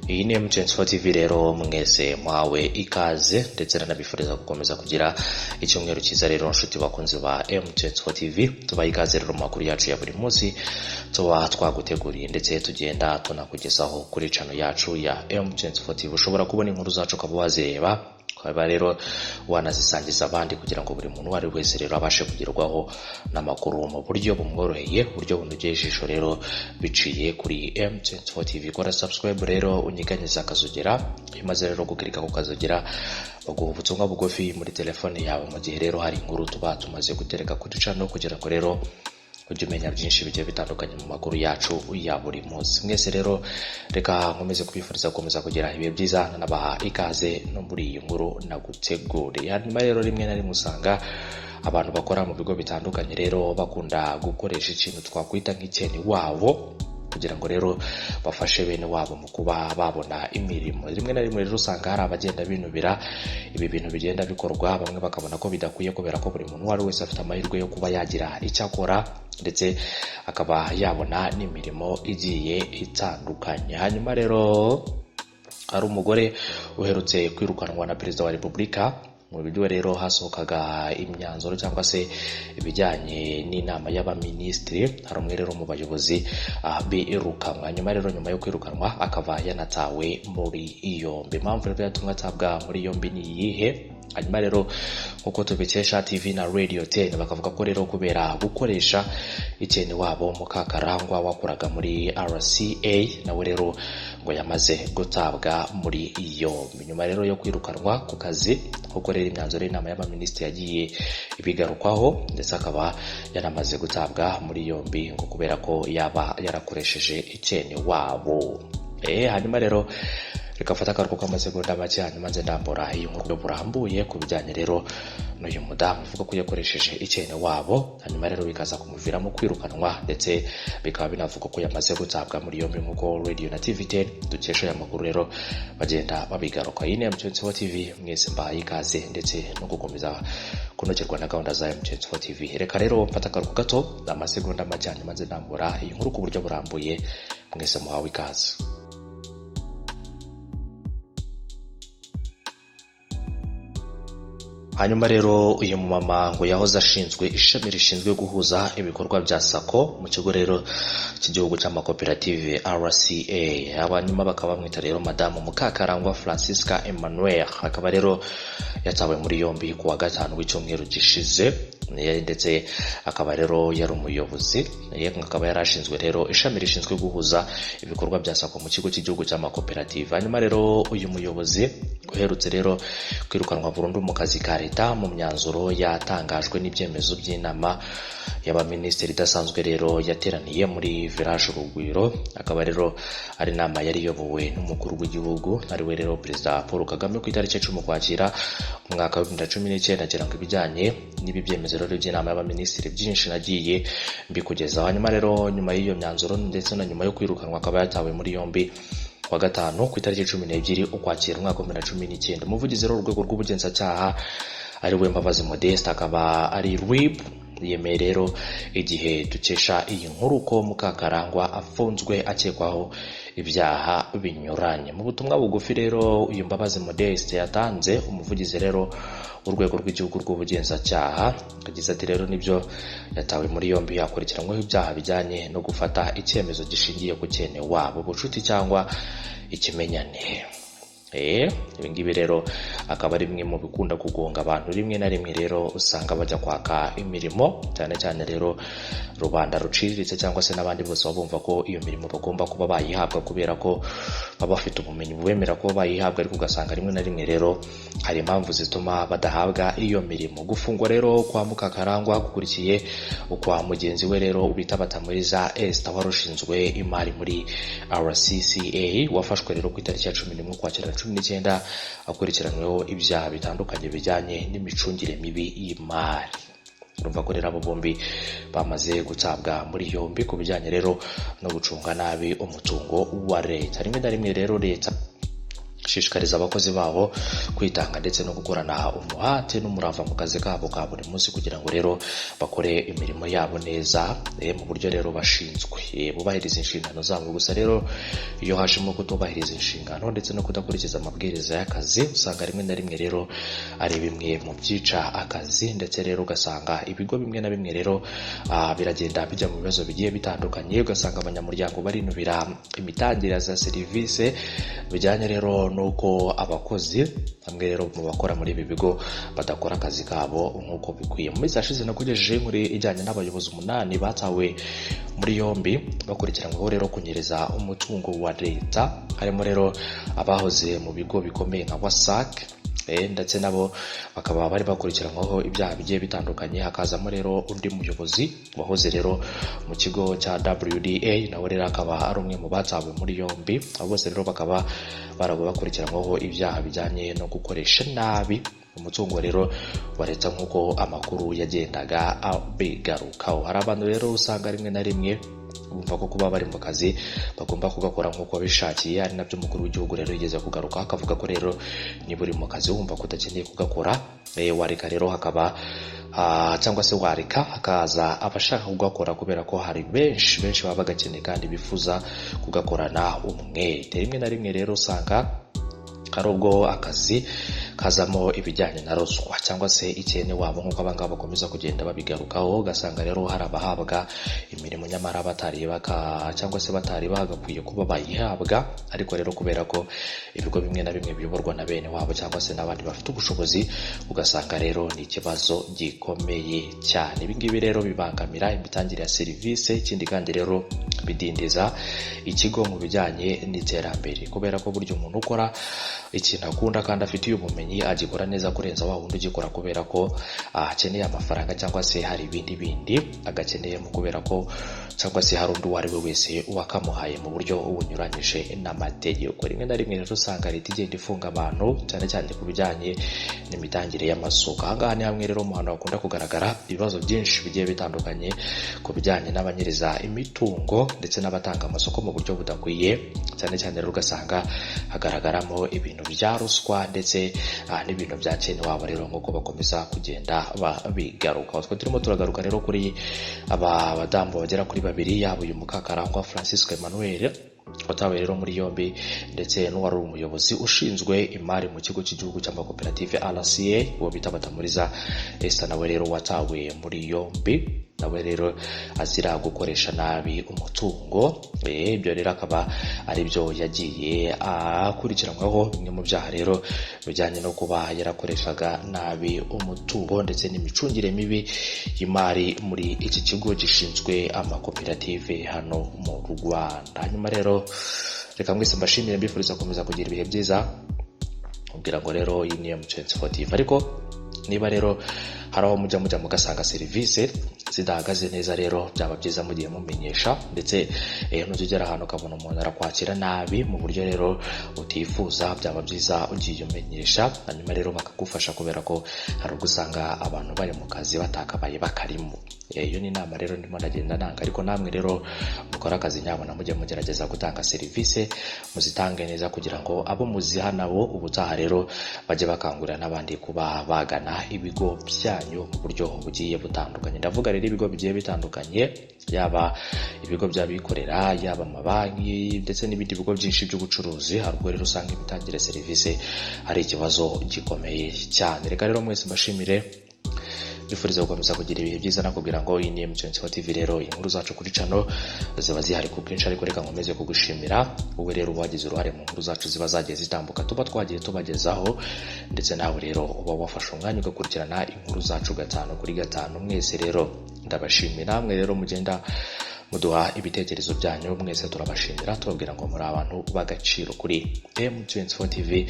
Iyi ni M24 TV rero mwese mwawe ikaze ndetse nanabifuriza gukomeza kugira icyumweru cyiza rero nshuti bakunzi ba M24 TV. Tubaye ikaze rero mu makuru yacu ya buri munsi tuba twaguteguriye ndetse tugenda tunakugezaho kuri channel yacu ya M24 TV. Ushobora kubona inkuru zacu ukaba wazireba, kwaba rero wanazisangiza abandi kugira ngo buri muntu wari wese rero abashe kugerwaho n'amakuru mu buryo bumworoheye, buryo bunogeye ijisho rero biciye kuri M24 TV. Kora subscribe rero unyiganyiza akazogera, imaze rero gukirika ku kazogera baguha ubutumwa bugufi muri telefone yawe mu gihe rero hari inkuru tuba tumaze gutereka kuri channel kugira ngo rero ujye umenya byinshi bigiye bitandukanye mu makuru yacu ya buri munsi. Mwese rero reka nkomeze kubifuriza gukomeza kugira ibihe byiza, nabaha ikaze no muri iyi nkuru naguteguriye. Hanyuma rero rimwe na rimwe usanga abantu bakora mu bigo bitandukanye rero bakunda gukoresha ikintu twakwita nk'icyeni wabo kugira ngo rero bafashe bene wabo mu kuba babona imirimo. Rimwe na rimwe rero usanga hari abagenda binubira ibi bintu bigenda bikorwa, bamwe bakabona ko bidakwiye kubera ko buri muntu wari wese afite amahirwe yo kuba yagira icyo akora ndetse akaba yabona n'imirimo igiye itandukanye. Hanyuma rero hari umugore uherutse kwirukanwa na Perezida wa Repubulika. Mu buryo rero hasohokaga imyanzuro cyangwa se ibijyanye n'inama y'abaminisitiri, hari umwe rero mu bayobozi birukanwa. Nyuma rero nyuma yo kwirukanwa akaba yanatawe muri yombi. Impamvu rero yatumwe atabwa muri yombi ni iyihe? Hanyuma rero nkuko tubikesha TV na Radio 10 bakavuga ko rero kubera gukoresha icyeni wabo Mukakarangwa wakoraga muri RCA, nawe rero ngo yamaze gutabwa muri yombi. Nyuma rero yo kwirukanwa ku kazi kuko rero imyanzuro y'inama y'abaminisitiri yagiye ibigarukwaho ndetse akaba yaramaze gutabwa muri yombi ngo kubera ko yaba yarakoresheje icyeni wabo. Hanyuma rero reka fata akaruhuko k'amasegonda make hanyuma nze ndambura iyi nkuru burambuye ku bijyanye rero n'uyu mudamu uvuga ko yakoresheje icyene wabo, hanyuma rero bikaza kumuviramo kwirukanwa ndetse bikaba binavuga ko yamaze gutabwa muri yombi nk'uko Radio na TV 10 dukesha aya makuru rero bagenda babigaruka. Iyi ni M24 TV, mwese mbahaye ikaze ndetse no gukomeza kunogerwa na gahunda za M24 TV. Reka rero mfata akaruhuko gato amasegonda make hanyuma nze ndambura iyi nkuru ku buryo burambuye, mwese muhawe ikaze. Hanyuma rero uyu mumama ngo yahoze ashinzwe ishami rishinzwe guhuza ibikorwa bya SACCO mu kigo rero cy'igihugu cy'amakoperative RCA. Abanyuma bakaba bamwita rero Madamu Mukakarangwa Francisca Emmanuel, akaba rero yatawe muri yombi ku wa gatanu w'icyumweru gishize ndetse akaba rero yari umuyobozi, akaba yarashinzwe rero ishami rishinzwe guhuza ibikorwa bya SACCO mu kigo cy'igihugu cy'amakoperative. Hanyuma rero uyu muyobozi uherutse rero kwirukanwa burundu mu kazi ka leta mu myanzuro yatangajwe n'ibyemezo by'inama y'abaminisitiri idasanzwe rero yateraniye muri Village Rugwiro. Akaba rero ari inama yari iyobowe n'umukuru w'igihugu ariwe rero Perezida Paul Kagame ku itariki 10 Ukwakira umwaka wa 2019. Agira ngo ibijyanye n'ibi byemezo rero by'inama y'abaminisitiri byinshi nagiye mbikugezaho. Hanyuma rero nyuma y'iyo myanzuro ndetse na nyuma yo kwirukanwa akaba yatawe muri yombi wa gatanu ku itariki 12 Ukwakira umwaka wa 2019. Umuvugizi rero urwego rw'ubugenzacyaha ariwe Mbabazi Modeste akaba ari RIB yemeye rero igihe dukesha iyi nkuru ko Mukakarangwa afunzwe akekwaho ibyaha binyuranye. Mu butumwa bugufi rero uyu Mbabazi Modeste yatanze, umuvugizi rero urwego rw'igihugu rw'ubugenzacyaha yagize ati rero nibyo yatawe muri yombi yakurikiranyweho ibyaha bijyanye no gufata icyemezo gishingiye ku cyene wabo, ubucuti cyangwa ikimenyane. Ibi ngibi rero akaba ari bimwe mu bikunda kugonga abantu rimwe na rimwe rero usanga bajya kwaka imirimo, cyane cyane rero rubanda ruciriritse cyangwa se n'abandi bose bumva ko iyo mirimo bagomba kuba bayihabwa kubera ko baba bafite ubumenyi bwemera ko bayihabwa, ariko ugasanga rimwe na rimwe rero hari impamvu zituma badahabwa iyo mirimo. Gufungwa rero kwa Mukakarangwa gukurikiye ukwa mugenzi we rero ubita Batamuriza Esther warushinzwe imari muri RCCA, wafashwe rero ku itariki ya 11 Ukwakira 2019 akurikiranyweho ibyaha bitandukanye bijyanye n'imicungire mibi y'imari. Urumva ko rero abo bombi bamaze gutabwa muri yombi ku bijyanye rero no gucunga nabi umutungo wa leta. Rimwe na rimwe rero leta shishikariza abakozi babo kwitanga ndetse no gukorana umuhate n'umurava mu kazi kabo ka buri munsi kugira ngo rero bakore imirimo yabo neza mu buryo rero bashinzwe bubahiriza inshingano zabo. Gusa rero iyo hashimo kutubahiriza inshingano ndetse no kudakurikiza amabwiriza y'akazi, usanga rimwe na rimwe rero ari bimwe mu byica akazi, ndetse rero ugasanga ibigo bimwe na bimwe rero biragenda bijya mu bibazo bigiye bitandukanye. Ugasanga abanyamuryango barinubira imitangire za serivisi bijyanye rero nuko abakozi bamwe rero mu bakora muri ibi bigo badakora akazi kabo nk'uko bikwiye. Mu minsi yashize nakugejeje inkuru ijyanye n'abayobozi 8 batawe muri yombi bakurikiranyweho rero kunyereza umutungo wa leta, harimo rero abahoze mu bigo bikomeye nka WASAC ndetse nabo bakaba bari bakurikiranyweho ibyaha bigiye bitandukanye. Hakazamo rero undi muyobozi wahoze rero mu kigo cya WDA, nawe rero akaba ari umwe mu batawe muri yombi. Abo bose rero bakaba bakurikiranyweho ibyaha bijyanye no gukoresha nabi umutungo rero wa leta nk'uko amakuru yagendaga abigarukaho. Hari abantu rero usanga rimwe na rimwe bumva ko kuba bari mu kazi bagomba kugakora nk'uko bishakiye, ari nabyo umukuru w'igihugu rero yigeze kugaruka akavuga ko rero niba uri mu kazi wumva ko udakeneye kugakora wareka rero hakaba cyangwa se wareka hakaza abashaka kugakora, kubera ko hari benshi baba bagakeneye kandi bifuza kugakorana umwete. Rimwe na rimwe rero usanga hari ubwo akazi kazamo ibijyanye na ruswa cyangwa se icyene wabo nk'uko abangaba bakomeza kugenda babigarukaho. Ugasanga rero hari abahabwa imirimo nyamara batari bagakwiye kuba bayihabwa, ariko rero kubera ko ibigo bimwe na bimwe biyoborwa na bene wabo cyangwa se n'abandi bafite ubushobozi, ugasanga rero ni ikibazo gikomeye cyane. Ibi ngibi rero bibangamira imitangire ya serivisi, ikindi kandi rero bidindiza ikigo mu bijyanye n'iterambere, kubera ko buryo umuntu ukora ikintu akunda kandi afitiye ubumenyi agikora neza kurenza wa wundi ugikora kubera ko akeneye amafaranga cyangwa se hari ibindi agakeneyemo, kubera ko cyangwa se hari undi uwo ari we wese wakamuhaye mu buryo bunyuranyije n'amategeko. Rimwe na rimwe rero usanga leta igenda ifunga abantu cyane cyane ku bijyanye n'imitangire y'amasoko. Ahangaha ni hamwe rero mu hantu hakunda kugaragara ibibazo byinshi bigiye bitandukanye ku bijyanye n'abanyereza imitungo ndetse n'abatanga amasoko mu buryo budakwiye, cyane cyane rero ugasanga hagaragaramo ibintu bya ruswa ndetse n'ibintu bya cyene wabo rero nk'uko bakomeza kugenda babigaruka. Twe turimo turagaruka rero kuri aba badamu bagera kuri 2, yaba uyu Mukakarangwa Francisco Emmanuel watawe rero muri yombi ndetse n'uwari umuyobozi ushinzwe imari mu kigo cy'igihugu cy'amakoperative RCA uwo bita Batamuriza Esther, nawe rero watawe muri yombi, nawe rero azira gukoresha nabi umutungo. Ibyo rero akaba ari byo yagiye akurikiranwaho, bimwe mu byaha rero bijyanye no kuba yarakoreshaga nabi umutungo ndetse n'imicungire mibi y'imari muri iki kigo gishinzwe amakoperative hano mu Rwanda. Hanyuma rero reka mwese mbashimire, mbifuriza gukomeza kugira ibihe byiza, kugira ngo rero iyi ni M24 TV. Ariko niba rero hari aho mujya mugasanga serivisi zidahagaze neza, rero byaba byiza mugiye mumenyesha, ndetse nuzigera ahantu ukabona umuntu arakwakira nabi mu buryo rero utifuza, byaba byiza ugiye umenyesha, hanyuma rero bakagufasha, kubera ko hari ubwo usanga abantu bari mu kazi batakabaye bakarimo. Iyo ni inama rero ndimo ndagenda nanga, ariko namwe rero mukora akazi nyabona mujye mugerageza gutanga serivisi, muzitange neza kugira ngo abo muziha nabo ubutaha rero bajye bakangurira n'abandi kuba bagana ibigo byanyu mu buryo bugiye butandukanye. Ndavuga rero ibigo bigiye bitandukanye, yaba ibigo by'abikorera, yaba amabanki ndetse n'ibindi bigo byinshi by'ubucuruzi. Hari ubwo rero usanga imitangire serivisi hari ikibazo gikomeye cyane. Reka rero mwese mbashimire, bifuriza gukomeza kugira ibihe byiza, nakubwira ngo iyi ni M24 TV. Rero inkuru zacu kuri channel ziba zihari ku bwinshi, ariko reka nkomeze kugushimira wowe rero wagize uruhare mu nkuru zacu ziba zagiye zitambuka tuba twagiye tubagezaho, ndetse nawe rero uba wafashe umwanya ugakurikirana inkuru zacu 5 kuri 5. Mwese rero ndabashimira, namwe rero mugenda muduha ibitekerezo byanyu, mwese turabashimira, tubabwira ngo muri abantu bagaciro kuri M24 TV,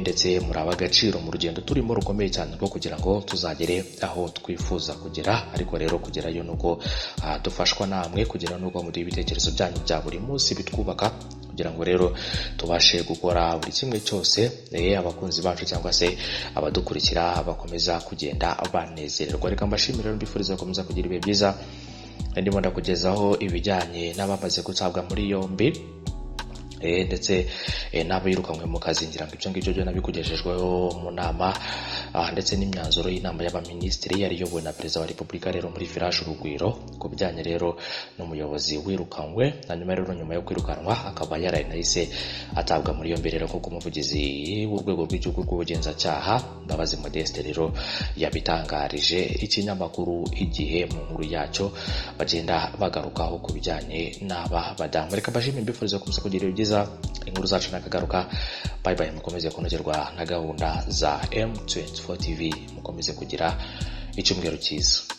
ndetse muri abagaciro mu rugendo turimo rukomeye cyane rwo kugira ngo tuzagere aho twifuza kugera. Ariko rero kugerayo nuko dufashwa namwe, kugira nuko muduha ibitekerezo byanyu bya buri munsi bitwubaka, kugira ngo rero tubashe gukora buri kimwe cyose abakunzi bacu cyangwa se abadukurikira bakomeza kugenda banezererwa. Reka mbashimire, mbifuriza gukomeza kugira ibihe byiza. Ndimo ndakugezaho ibijyanye n'abamaze gutabwa muri yombi ndetse nabo yirukanwe mu kazi ngira ngo ibyo ngibyo byo nabikugejejweho mu nama ndetse n'imyanzuro y'inama y'abaminisitiri yari yobowe na perezida wa repubulika rero muri Village Urugwiro ku bijyanye rero n'umuyobozi wirukanwe. Hanyuma rero nyuma yo kwirukanwa akaba yaranahise atabwa muri yombi rero nk'uko umuvugizi w'urwego rw'igihugu rw'ubugenzacyaha Mbabazi Modeste rero yabitangarije ikinyamakuru Igihe mu nkuru yacyo bagenda bagarukaho ku bijyanye n'aba badamu. Reka mbashimire mbifuriza kuza kugira ibyiza, inkuru zacu nakagaruka. Bye bye, mukomeze kunogerwa na gahunda za M24 TV, mukomeze kugira icyumweru cyiza.